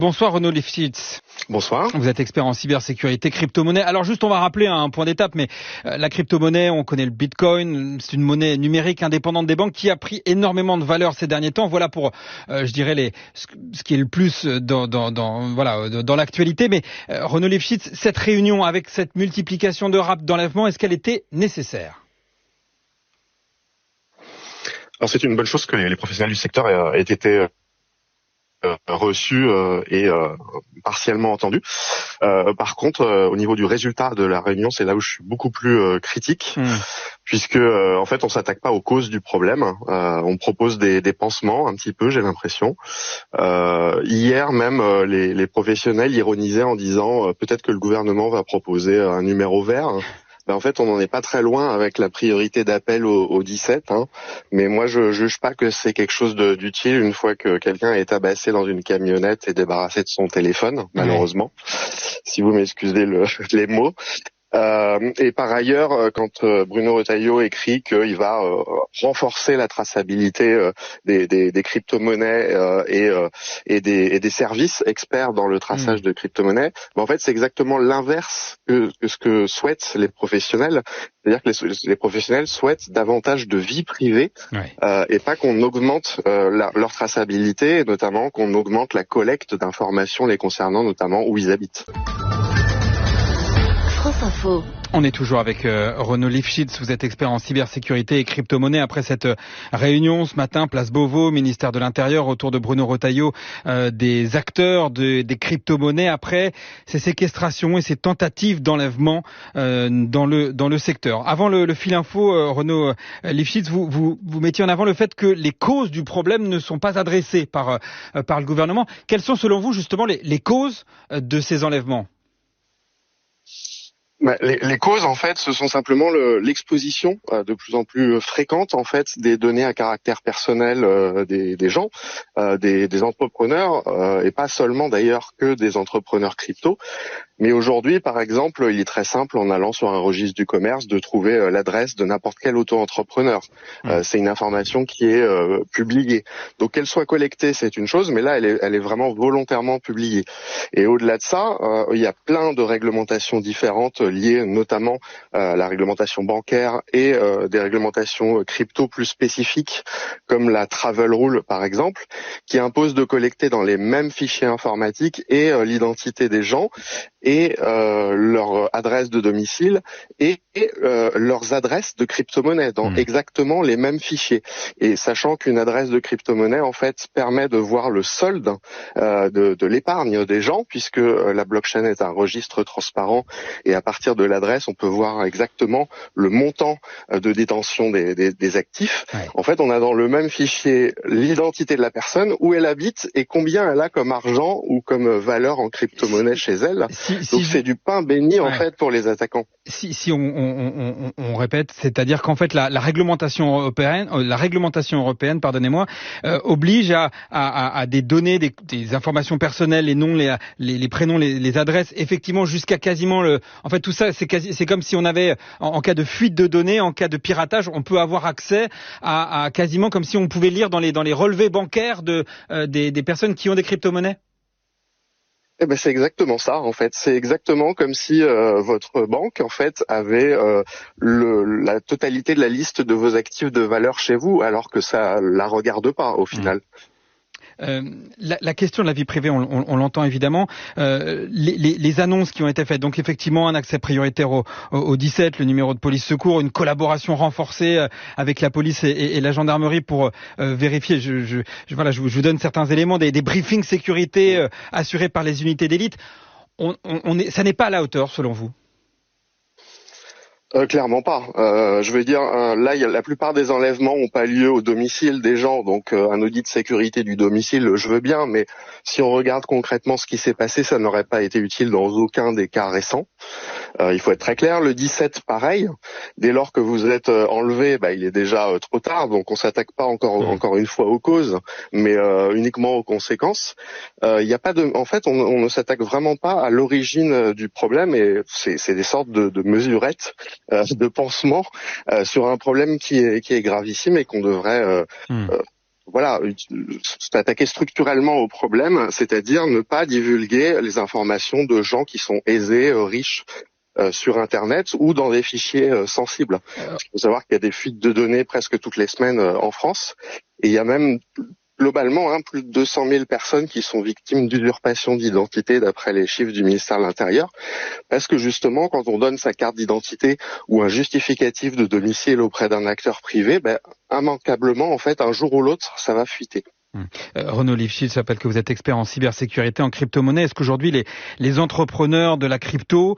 Bonsoir Renaud Lifshitz. Bonsoir. Vous êtes expert en cybersécurité, crypto-monnaie. Alors juste, on va rappeler un point d'étape, mais la crypto-monnaie, on connaît le Bitcoin, c'est une monnaie numérique indépendante des banques qui a pris énormément de valeur ces derniers temps. Voilà pour, je dirais, ce qui est le plus dans l'actualité. Mais Renaud Lifshitz, cette réunion avec cette multiplication de rap d'enlèvement, est-ce qu'elle était nécessaire ? Alors c'est une bonne chose que les professionnels du secteur aient été reçus et partiellement entendus. Par contre, au niveau du résultat de la réunion, c'est là où je suis beaucoup plus critique, puisque en fait, on s'attaque pas aux causes du problème. On propose des pansements un petit peu, j'ai l'impression. Hier même, les professionnels ironisaient en disant peut-être que le gouvernement va proposer un numéro vert. En fait, on n'en est pas très loin avec la priorité d'appel au 17. Mais moi, je juge pas que c'est quelque chose d'utile une fois que quelqu'un est tabassé dans une camionnette et débarrassé de son téléphone, malheureusement. Si vous m'excusez les mots. Et par ailleurs, quand Bruno Retailleau écrit qu'il va renforcer la traçabilité des crypto-monnaies et des services experts dans le traçage de crypto-monnaies, en fait, c'est exactement l'inverse que ce que souhaitent les professionnels. C'est-à-dire que les professionnels souhaitent davantage de vie privée et pas qu'on augmente leur traçabilité, et notamment qu'on augmente la collecte d'informations les concernant, notamment où ils habitent. France Info. On est toujours avec Renaud Lifshitz, vous êtes expert en cybersécurité et crypto-monnaie. Après cette réunion ce matin, place Beauvau, ministère de l'Intérieur, autour de Bruno Retailleau, des acteurs des crypto-monnaies, après ces séquestrations et ces tentatives d'enlèvement dans le secteur. Avant le fil info, Renaud Lifshitz, vous mettiez en avant le fait que les causes du problème ne sont pas adressées par le gouvernement. Quelles sont selon vous justement les causes de ces enlèvements ? Les causes, en fait, ce sont simplement l'exposition de plus en plus fréquente, en fait, des données à caractère personnel des gens, des entrepreneurs, et pas seulement d'ailleurs que des entrepreneurs crypto. Mais aujourd'hui, par exemple, il est très simple, en allant sur un registre du commerce, de trouver l'adresse de n'importe quel auto-entrepreneur. C'est une information qui est publiée. Donc qu'elle soit collectée, c'est une chose, mais là, elle est vraiment volontairement publiée. Et au-delà de ça, il y a plein de réglementations différentes liées notamment à la réglementation bancaire et des réglementations crypto plus spécifiques, comme la Travel Rule, par exemple, qui impose de collecter dans les mêmes fichiers informatiques et l'identité des gens et leur adresse de domicile et leurs adresses de crypto-monnaie dans exactement les mêmes fichiers. Et sachant qu'une adresse de crypto-monnaie, en fait, permet de voir le solde de l'épargne des gens, puisque la blockchain est un registre transparent et à partir de l'adresse, on peut voir exactement le montant de détention des actifs. En fait, on a dans le même fichier l'identité de la personne, où elle habite et combien elle a comme argent ou comme valeur en crypto-monnaie chez elle. Donc c'est du pain béni en fait pour les attaquants. Si on répète, c'est-à-dire qu'en fait la réglementation européenne, pardonnez-moi, oblige à des données, des informations personnelles, les noms, les prénoms, les adresses, effectivement jusqu'à quasiment en fait tout ça c'est comme si on avait en cas de fuite de données, en cas de piratage, on peut avoir accès à quasiment comme si on pouvait lire dans les relevés bancaires des personnes qui ont des crypto-monnaies. Eh ben c'est exactement ça en fait. C'est exactement comme si votre banque en fait avait la totalité de la liste de vos actifs de valeur chez vous, alors que ça la regarde pas au final. La question de la vie privée, on l'entend évidemment. Les annonces qui ont été faites, donc effectivement un accès prioritaire au 17, le numéro de police secours, une collaboration renforcée avec la police et la gendarmerie pour vérifier. Je vous donne certains éléments, des briefings sécurité assurés par les unités d'élite. Ça n'est pas à la hauteur selon vous? Clairement pas. Je veux dire, là, la plupart des enlèvements n'ont pas lieu au domicile des gens, donc un audit de sécurité du domicile, je veux bien, mais si on regarde concrètement ce qui s'est passé, ça n'aurait pas été utile dans aucun des cas récents. Il faut être très clair, le 17, pareil. Dès lors que vous êtes enlevé, il est déjà trop tard, donc on s'attaque pas encore une fois aux causes, mais uniquement aux conséquences. Il y a pas de, en fait, on ne s'attaque vraiment pas à l'origine du problème, et c'est des sortes de mesurettes, de pansements sur un problème qui est gravissime et qu'on devrait voilà, s'attaquer structurellement au problème, c'est-à-dire ne pas divulguer les informations de gens qui sont aisés, riches, sur Internet ou dans des fichiers sensibles. Il faut savoir qu'il y a des fuites de données presque toutes les semaines en France, et il y a même globalement plus de 200 000 personnes qui sont victimes d'usurpation d'identité d'après les chiffres du ministère de l'Intérieur, parce que justement, quand on donne sa carte d'identité ou un justificatif de domicile auprès d'un acteur privé, immanquablement, en fait, un jour ou l'autre, ça va fuiter. Renaud Lifshitz, je rappelle que vous êtes expert en cybersécurité, en crypto-monnaie. Est-ce qu'aujourd'hui les entrepreneurs de la crypto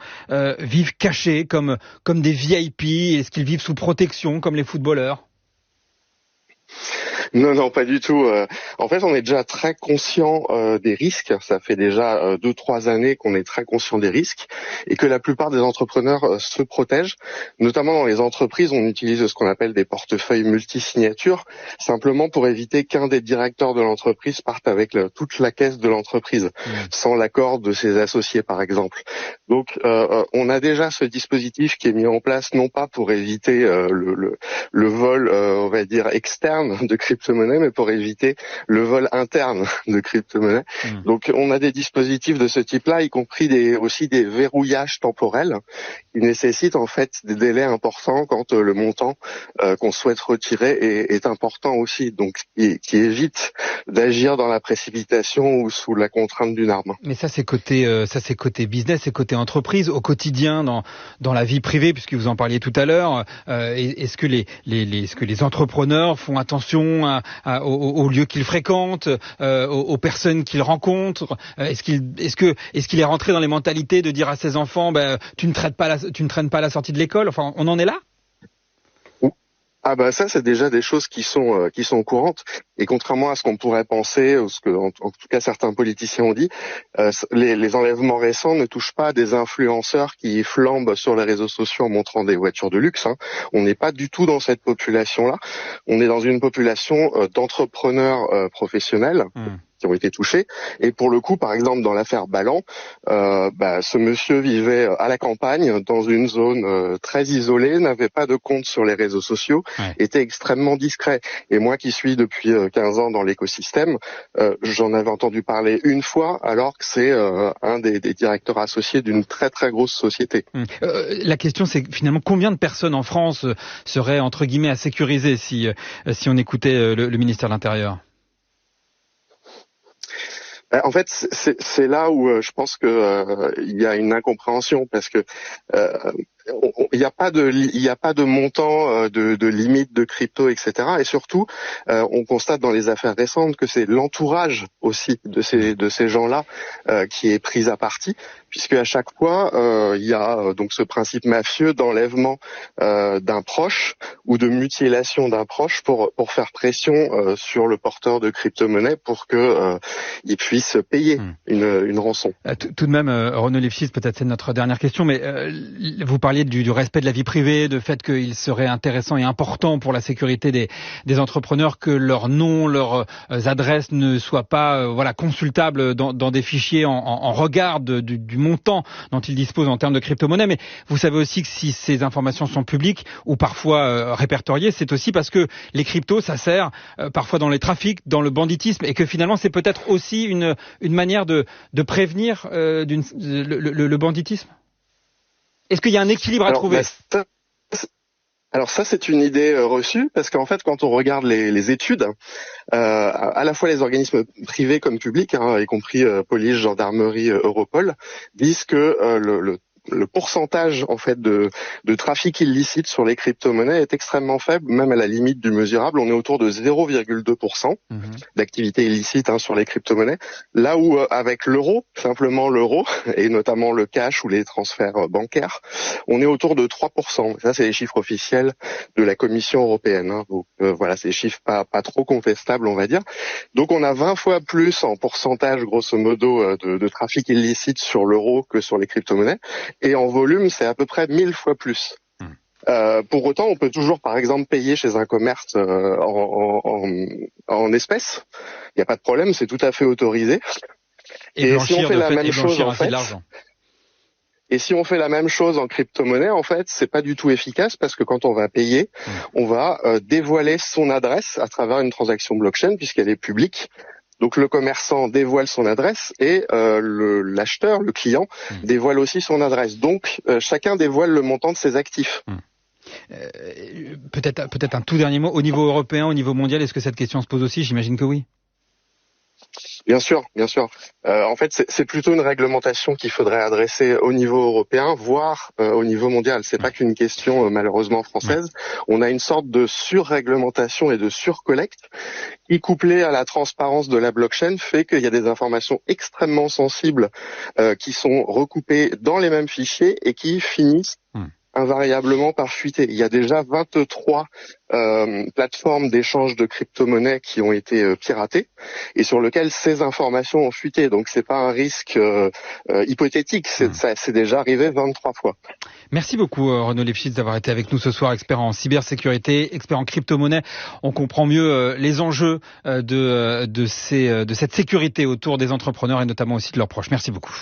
vivent cachés comme des VIP? Est-ce qu'ils vivent sous protection comme les footballeurs? Non, pas du tout. En fait, on est déjà très conscient des risques. Ça fait déjà 2-3 années qu'on est très conscient des risques et que la plupart des entrepreneurs se protègent. Notamment dans les entreprises, on utilise ce qu'on appelle des portefeuilles multisignatures, simplement pour éviter qu'un des directeurs de l'entreprise parte avec toute la caisse de l'entreprise, sans l'accord de ses associés, par exemple. Donc, on a déjà ce dispositif qui est mis en place, non pas pour éviter le vol, on va dire, externe de crypto-monnaie, mais pour éviter le vol interne de crypto-monnaie. Donc, on a des dispositifs de ce type-là, y compris aussi des verrouillages temporels qui nécessitent en fait des délais importants quand le montant qu'on souhaite retirer est important aussi, donc qui évite d'agir dans la précipitation ou sous la contrainte d'une arme. Mais ça c'est côté business, c'est côté entreprise. Au quotidien, dans la vie privée, puisque vous en parliez tout à l'heure, est-ce que les entrepreneurs font attention aux lieux qu'ils fréquentent, aux personnes qu'ils rencontrent? Est-ce qu'il est rentré dans les mentalités de dire à ses enfants, tu ne traînes pas à la sortie de l'école? Enfin, on en est là? Ça c'est déjà des choses qui sont courantes, et contrairement à ce qu'on pourrait penser, ou ce que en tout cas certains politiciens ont dit, les enlèvements récents ne touchent pas des influenceurs qui flambent sur les réseaux sociaux en montrant des voitures de luxe. On n'est pas du tout dans cette population-là. On est dans une population d'entrepreneurs professionnels qui ont été touchés. Et pour le coup, par exemple, dans l'affaire Ballan, ce monsieur vivait à la campagne, dans une zone très isolée, n'avait pas de compte sur les réseaux sociaux, était extrêmement discret. Et moi qui suis depuis 15 ans dans l'écosystème, j'en avais entendu parler une fois, alors que c'est un des directeurs associés d'une très très grosse société. La question, c'est finalement combien de personnes en France seraient entre guillemets à sécuriser si on écoutait le ministère de l'Intérieur? En fait, c'est là où je pense que il y a une incompréhension, parce que il n'y a pas de montant de limite de crypto, etc. Et surtout, on constate dans les affaires récentes que c'est l'entourage aussi de ces gens-là qui est pris à partie, puisque à chaque fois il y a donc ce principe mafieux d'enlèvement d'un proche ou de mutilation d'un proche pour faire pression sur le porteur de crypto-monnaie pour que il puisse payer une rançon. Tout de même, Renaud Lifshitz, peut-être c'est notre dernière question, mais vous parliez du respect de la vie privée, du fait qu'il serait intéressant et important pour la sécurité des entrepreneurs que leurs noms, leurs adresses ne soient pas consultables dans des fichiers en regard du montant dont ils disposent en termes de crypto-monnaie. Mais vous savez aussi que si ces informations sont publiques ou parfois répertoriées, c'est aussi parce que les cryptos, ça sert parfois dans les trafics, dans le banditisme, et que finalement c'est peut-être aussi une manière de prévenir le banditisme. Est-ce qu'il y a un équilibre à trouver? Alors ça, c'est une idée reçue, parce qu'en fait, quand on regarde les études, à la fois les organismes privés comme publics, y compris police, gendarmerie, Europol, disent que le pourcentage en fait de trafic illicite sur les crypto-monnaies est extrêmement faible, même à la limite du mesurable. On est autour de 0,2% d'activité illicite sur les crypto-monnaies, là où avec l'euro, simplement l'euro, et notamment le cash ou les transferts bancaires, on est autour de 3%. Ça, c'est les chiffres officiels de la Commission européenne. Donc voilà, c'est des chiffres pas trop contestables, on va dire. Donc on a 20 fois plus en pourcentage, grosso modo, de trafic illicite sur l'euro que sur les crypto-monnaies. Et en volume, c'est à peu près 1000 fois plus. Pour autant, on peut toujours, par exemple, payer chez un commerce en espèces. Il n'y a pas de problème, c'est tout à fait autorisé. Et si on fait la même chose, en fait, Et si on fait la même chose en crypto-monnaie, en fait, c'est pas du tout efficace parce que quand on va payer, on va dévoiler son adresse à travers une transaction blockchain puisqu'elle est publique. Donc le commerçant dévoile son adresse et l'acheteur, le client, dévoile aussi son adresse. Donc chacun dévoile le montant de ses actifs. Peut-être un tout dernier mot. Au niveau européen, au niveau mondial, est-ce que cette question se pose aussi? J'imagine que oui. Bien sûr, bien sûr. En fait, c'est plutôt une réglementation qu'il faudrait adresser au niveau européen, voire au niveau mondial. C'est pas qu'une question malheureusement française. On a une sorte de surréglementation et de surcollecte qui, couplée à la transparence de la blockchain, fait qu'il y a des informations extrêmement sensibles qui sont recoupées dans les mêmes fichiers et qui finissent invariablement par fuiter. Il y a déjà 23 plateformes d'échange de crypto-monnaies qui ont été piratées et sur lesquelles ces informations ont fuité. Donc c'est pas un risque hypothétique, c'est déjà arrivé 23 fois. Merci beaucoup Renaud Lifshitz d'avoir été avec nous ce soir, expert en cybersécurité, expert en crypto-monnaie. On comprend mieux les enjeux de cette sécurité autour des entrepreneurs et notamment aussi de leurs proches. Merci beaucoup.